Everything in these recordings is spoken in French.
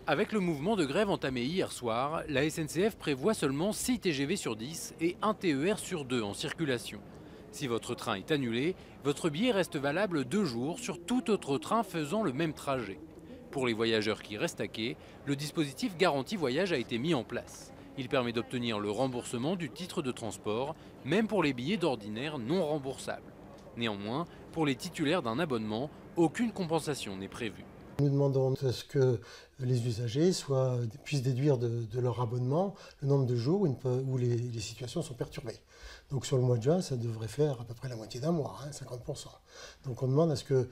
Avec le mouvement de grève entamé hier soir, la SNCF prévoit seulement 6 TGV sur 10 et 1 TER sur 2 en circulation. Si votre train est annulé, votre billet reste valable 2 jours sur tout autre train faisant le même trajet. Pour les voyageurs qui restent à quai, le dispositif Garantie Voyage a été mis en place. Il permet d'obtenir le remboursement du titre de transport, même pour les billets d'ordinaire non remboursables. Néanmoins, pour les titulaires d'un abonnement, aucune compensation n'est prévue. Nous demandons à ce que les usagers puissent déduire de leur abonnement le nombre de jours où les situations sont perturbées. Donc sur le mois de juin, ça devrait faire à peu près la moitié d'un mois, 50%. Donc on demande à ce que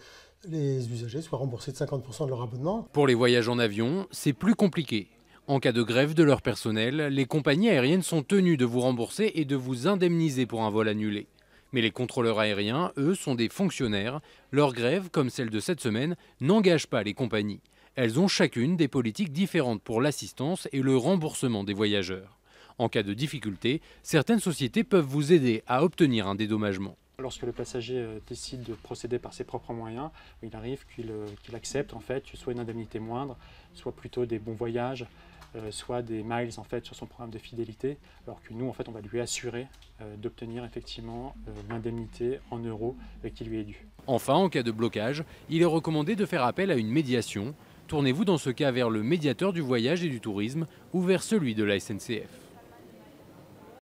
les usagers soient remboursés de 50% de leur abonnement. Pour les voyages en avion, c'est plus compliqué. En cas de grève de leur personnel, les compagnies aériennes sont tenues de vous rembourser et de vous indemniser pour un vol annulé. Mais les contrôleurs aériens, eux, sont des fonctionnaires. Leur grève, comme celle de cette semaine, n'engage pas les compagnies. Elles ont chacune des politiques différentes pour l'assistance et le remboursement des voyageurs. En cas de difficulté, certaines sociétés peuvent vous aider à obtenir un dédommagement. Lorsque le passager décide de procéder par ses propres moyens, il arrive qu'il accepte en fait soit une indemnité moindre, soit plutôt des bons voyages, soit des miles en fait sur son programme de fidélité, alors que nous en fait on va lui assurer d'obtenir effectivement l'indemnité en euros qui lui est due. Enfin, en cas de blocage, il est recommandé de faire appel à une médiation. Tournez-vous dans ce cas vers le médiateur du voyage et du tourisme ou vers celui de la SNCF.